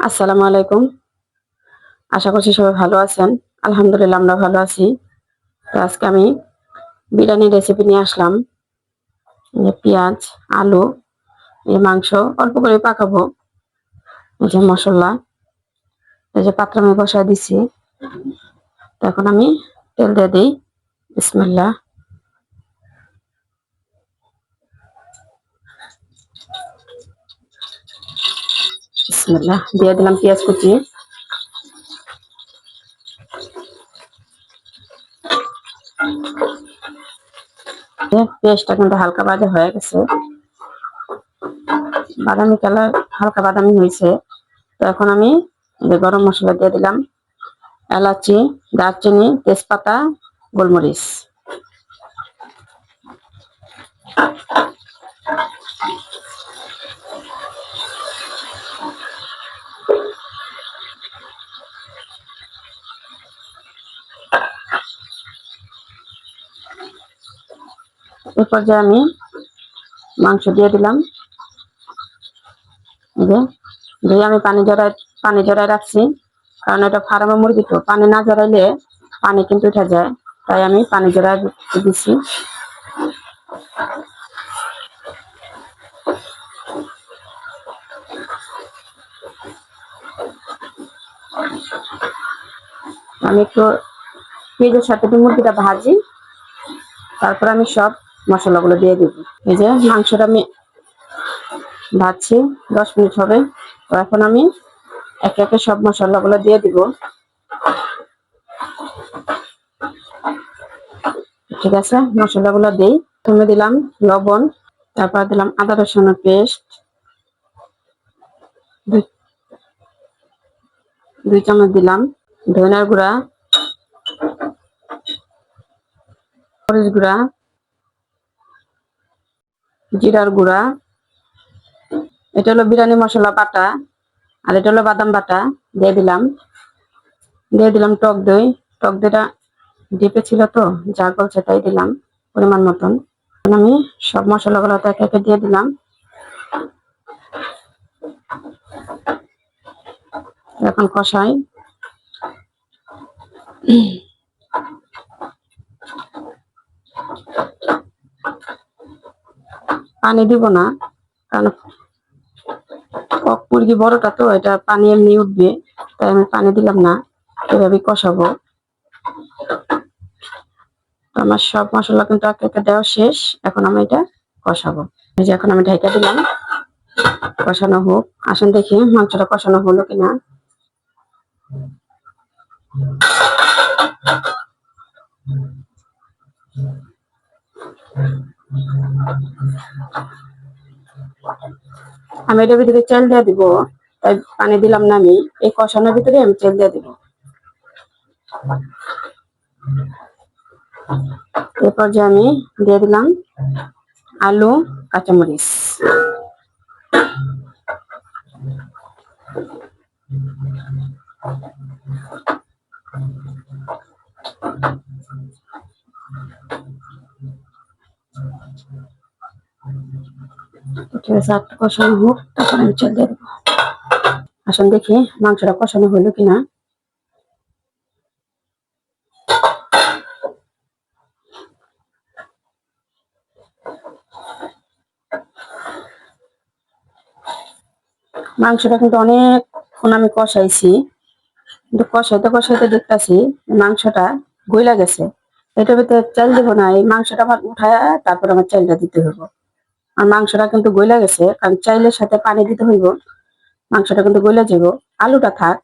আসসালামু আলাইকুম। আশা করছি সবাই ভালো আছেন। আলহামদুলিল্লাহ আমরা ভালো আছি। তো আজকে আমি বিরিয়ানির রেসিপি নিয়ে আসলাম। পেঁয়াজ, আলু, মাংস অল্প করে পাকাবো। মশলা, পাত্রে আমি বসায় দিছি। তো এখন আমি তেল দিয়ে দিই। বিসমিল্লাহ। বিসমিল্লাহ দিয়ে দিলাম পেঁয়াজ কুচি। পেঁয়াজটা কিন্তু হালকা ভাজা হয়ে গেছে, বাদামি কালার, হালকা বাদামি হয়েছে। তো এখন আমি গরম মশলা দিয়ে দিলাম, এলাচি, দারচিনি, তেজপাতা, গোলমরিচ। এ পর্যায়ে আমি মাংস দিয়ে দিলাম। দিয়ে আমি পানি জড়ায় রাখছি, কারণ এটা ফার্মে মুরগি, তো পানি না জড়াইলে পানি কিন্তু উঠে যায়, তাই আমি পানি জড়ায় দিছি। আমি একটু পেঁয়াজের সাথে মুরগিটা ভাজি, তারপর আমি সব মশলাগুলো দিয়ে দিব। এই যে মাংসটা আমি ভাজছি, 10 মিনিট হবে। তো এখন আমি একে একে সব মশলাগুলো দিয়ে দিব। ঠিক আছে, মশলাগুলো দিই। প্রথমে দিলাম লবণ, তারপর দিলাম আদা রসুনের পেস্ট 2 চামচ দিলাম, ধনিয়ার গুঁড়া, মরিচ গুঁড়া, জিরার গুঁড়া। এটা হলো বিরিয়ানি মশলা বাটা, আর এটা হলো বাদাম বাটা। দিয়ে দিলাম টক দই। টক দইটা ডিপে ছিল, তো যা গলছে তাই দিলাম পরিমাণ মতন। আমি সব মশলাগুলো একে একে দিয়ে দিলাম। এখন কষাই। পানি দিব না, কারণ কক মুরগি বড়টা, তো এটা পানি এমনি উঠবে, তাই আমি পানি দিলাম না। এভাবে কষাবো। আমার সব মশলা কিন্তু একে একে দেওয়া শেষ। এখন আমি এটা কষাবো। এই যে এখন আমি ঢাকা দিলাম, কষানো হোক। আসেন দেখি মাংসটা কষানো হলো কিনা। আমি এটার ভিতরে চাল দিয়ে দিব, তাই পানি দিলাম না। আমি এই কষানোর ভিতরে আমি চাল দিয়ে দিব। এরপর যে আমি দিয়ে দিলাম আলু, কাঁচামরিচ। ঠিক আছে, আর কষানো হোক, তারপর আমি চাল দিয়ে দেবো। আসুন দেখি মাংসটা কষানো হলো কিনা। মাংসটা কিন্তু অনেকক্ষণ আমি কষাইছি, কিন্তু কষাইতে কষাইতে দেখতেছি মাংসটা গইলা গেছে। এটার ভিতরে চাল দিব না, এই মাংসটা আমার উঠায় তারপর আমার চালটা দিতে হইব। আর মাংসটা কিন্তু গইলা গেছে, কারণ চাইলের সাথে পানি দিতে হইব। মাংসটা কিন্তু গইলা যাব। আলুটা থাক,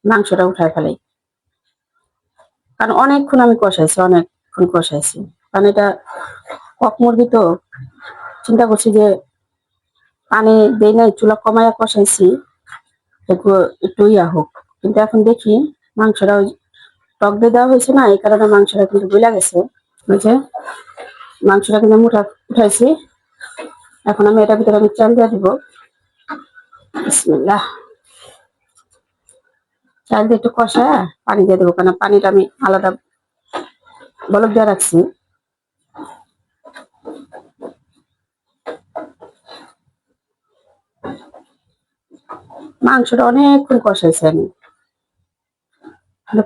মাংসটা উঠায় ফেলাই। কারণ অনেকক্ষণ আমি কষাইছি। কারণ এটা কক মুরগি, তো চিন্তা করছি যে পানি দেই নাই, চুলা কমাইয়া কষাইছি, একটু একটু ইয়া হোক। কিন্তু এখন দেখি মাংসটা ওই টক দিয়ে দেওয়া হয়েছে না, এই কারণে মাংসটা কিন্তু গলা গেছে। ওই যে মাংসটা কিন্তু আমি উঠাইছি। এখন আমি এটার ভিতরে আমি চাল দিয়ে দিব। বিসমিল্লাহ। চাল দিয়ে একটু কষা পানি দিয়ে দেবো, কারণ পানিটা আমি আলাদা বলক দিয়ে রাখছি। মাংসটা অনেকক্ষণ কষাইছি আমি,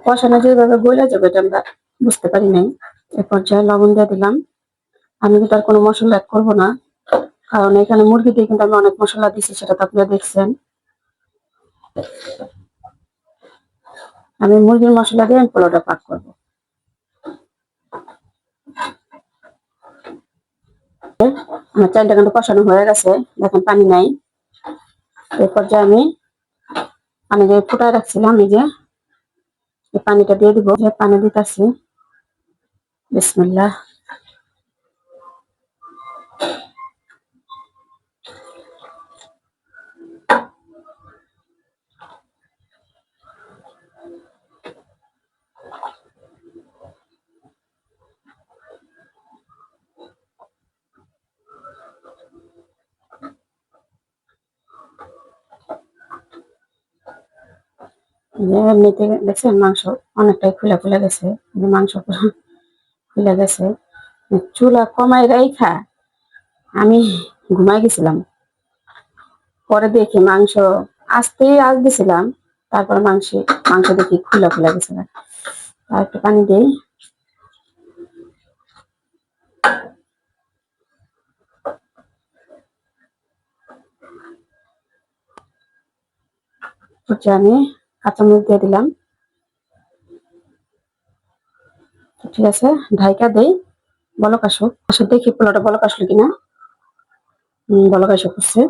কষানো যেভাবে গলে যাবে এটা আমরা বুঝতে পারি নাই। এ পর্যায়ে লবণ দিয়ে দিলাম। আমি কিন্তু আর কোনো মশলা অ্যাড করবো না, কারণ এখানে মুরগিতে কিন্তু আমি অনেক মশলা দিচ্ছি, সেটা তো আপনারা দেখছেন। আমি মুরগির মশলা দিয়ে আমি পোলাওটা পাক করবো। আমার চালটা কিন্তু কষানো হয়ে গেছে, দেখেন পানি নাই। এই পর্যায়ে আমি পানি দিয়ে ফুটায় রাখছিলাম, এই যে এই পানিটা দিয়ে দিব। যে পানি দিতেছি, বিসমিল্লাহ। এমনিতে দেখছেন মাংস অনেকটাই ফুলে ফুলে গেছে, মাংস ফুলে গেছে। চুলা কমাই রাইখা আমি ঘুমাই গেছিলাম, পরে দেখি মাংস আজ দিছিলাম, তারপর মাংস দেখি ফুলা ফুলা গেছে। আর একটু পানি দেই। আমি কাঁচামরিচ দিয়ে দিলাম। ঠিক আছে, ঢাইকা দেই, বলক আসুক। দেখি পোলাওটা বলক আসলো কিনা। বলক আসা করছে।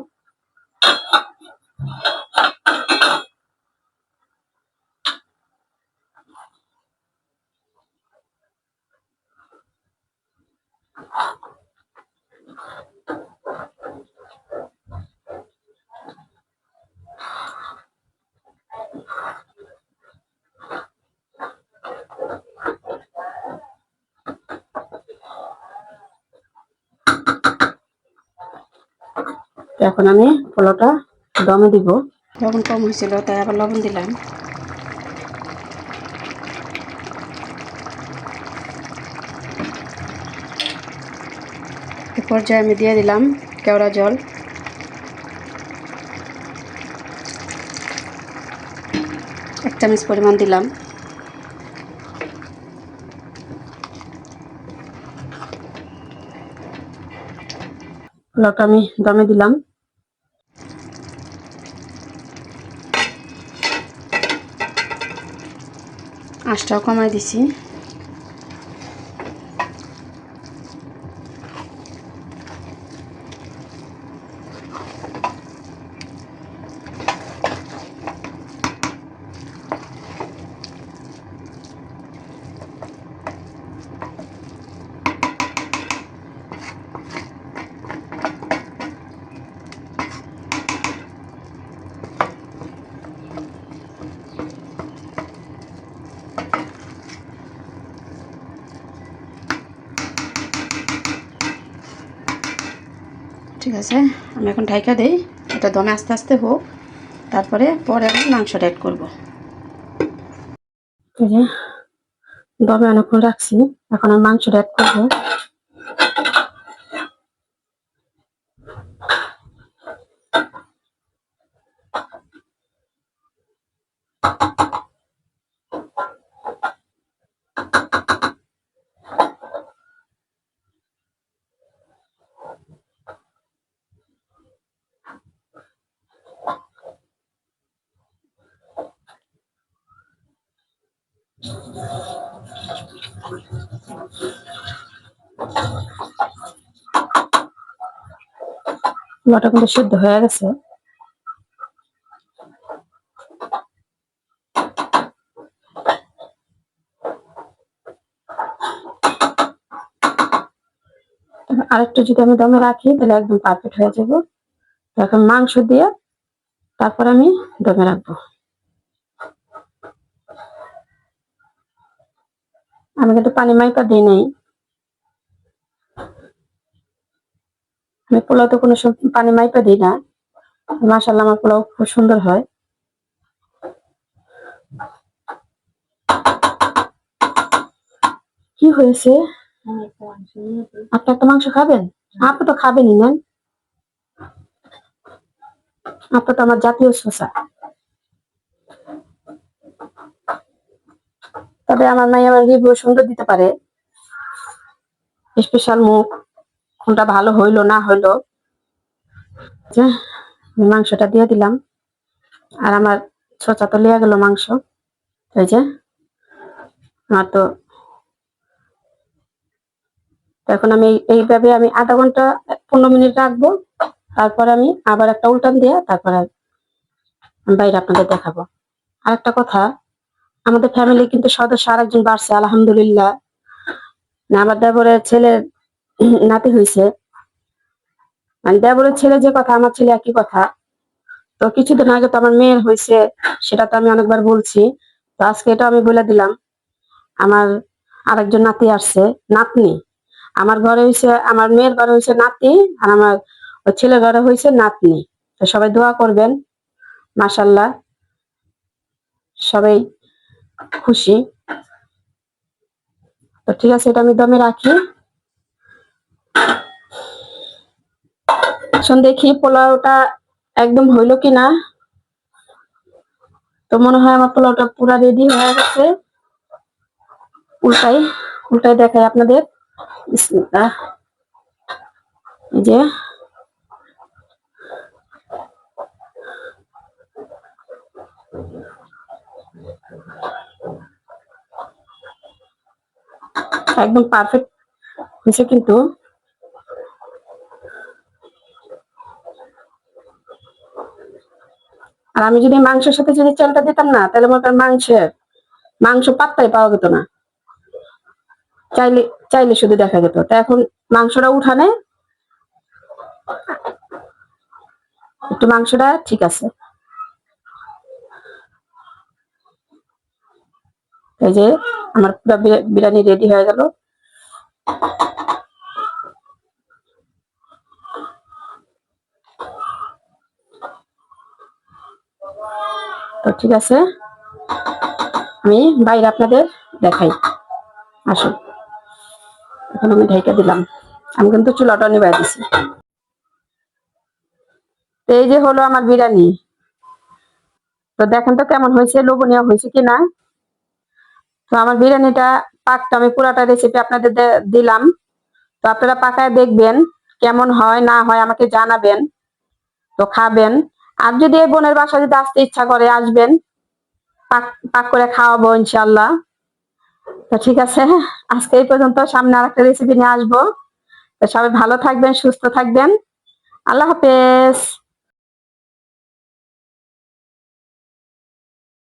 এখন আমি পোলাওটা দমে দিব। লবণ কম হয়েছিল, তাই আবার লবণ দিলাম। এ পর্যায়ে আমি দিয়ে দিলাম কেওড়া জল। এক চামচ পরিমাণ দিলাম। পোলাওটা আমি দমে দিলাম। আঁচটাও কমাই দিছি। ঠিক আছে, আমি এখন ঢাইকা দেই, এটা দমে আস্তে আস্তে হোক, পরে আমি মাংসটা অ্যাড করবো। দমে অনেকক্ষণ রাখছি, এখন আমি মাংসটা অ্যাড করবো। পোলাওটা কিন্তু সিদ্ধ হয়ে গেছে। আরেকটু যদি আমি দমে রাখি তাহলে একদম পারফেক্ট হয়ে যাবো। এখন মাংস দিয়ে তারপর আমি দমে রাখবো। আমি কিন্তু পানি মাইপা দিই নাই, আমি পোলাওতে কোনো পানি মাইপা দিই না। মাশাআল্লাহ, আমার পোলাও খুব সুন্দর হয়। কি হয়েছে? আপনি একটা মাংস খাবেন? আপনি তো খাবেনই না, আপনি তো আমার জাতীয় শসা। তবে আমার মাই আমার রিভিউ সুন্দর দিতে পারে, স্পেশাল মুখ কোনটা ভালো হইলো না হইলো। যে মাংসটা দিয়ে দিলাম, আর আমার ছোচা তো লিয়া গেল মাংস। এই যে আমার তো এখন আমি এইভাবে আমি আধা ঘন্টা 15 মিনিট রাখবো, তারপর আমি আবার একটা উল্টান দিয়ে তারপরে বাইরে আপনাদের দেখাবো। আর একটা কথা, আমাদের ফ্যামিলি কিন্তু সদস্য আরেকজন বাড়ছে আলহামদুলিল্লাহ। আমার দেবরের ছেলের নাতি হয়েছে, মানে দেবরের ছেলে যে কথা আমার ছেলে একই কথা। তো কিছুদিন আগে তো আমার মেয়ের হয়েছে, সেটা তো আমি অনেকবার বলছি। তো আজকে এটা আমি বলে দিলাম, আমার আরেকজন নাতি আসছে, নাতনি। আমার ঘরে হয়েছে, আমার মেয়ের ঘরে হয়েছে নাতি, আর আমার ছেলের ঘরে হয়েছে নাতনি। তো সবাই দোয়া করবেন, মাশাল্লাহ সবাই খুশি। তো ঠিক আছে, এটা আমি দমে রাখি। এখন দেখি পোলাওটা একদম হইলো কিনা। তো মনে হয় আমার পোলাওটা পুরা রেডি হয়ে গেছে। উল্টাই উল্টাই দেখাই আপনাদের। বিসমিল্লাহ। এই যে একদম পারফেক্ট হয়েছে কিন্তু। আর আমি যদি মাংসের সাথে যদি চালটা দিতাম না, তাহলে মনে করেন মাংস পাত্তাই পাওয়া যেত না, চাইলে চাইলে শুধু দেখা যেত। তা এখন মাংসটা উঠানে একটু মাংসটা ঠিক আছে। এই যে আমার পুরো বিরিয়ানি রেডি হয়ে গেল। তো ঠিক আছে, আমি বাইরে আপনাদের দেখাই। আসুন, এখন আমি ঢেকে দিলাম, আমি কিন্তু চুলাটা নিবাই দিছি। তো এই যে হলো আমার বিরিয়ানি। তো দেখেন তো কেমন হয়েছে, লোভনীয় হয়েছে কিনা। তো আমার বিরিয়ানিটা পাকটা আমি পুরাটা রেসিপি আপনাদের দিলাম। তো আপনারা পাকায় দেখবেন কেমন হয় না হয়, আমাকে জানাবেন। তো খাবেন। আর যদি এই বোনের বাসা যদি আসতে ইচ্ছা করে আসবেন, পাক পাক করে খাওয়াবো ইনশাল্লাহ। তো ঠিক আছে, আজকে এই পর্যন্ত। সামনে আরেকটা রেসিপি নিয়ে আসবো। তো সবাই ভালো থাকবেন, সুস্থ থাকবেন। আল্লাহ হাফেজ।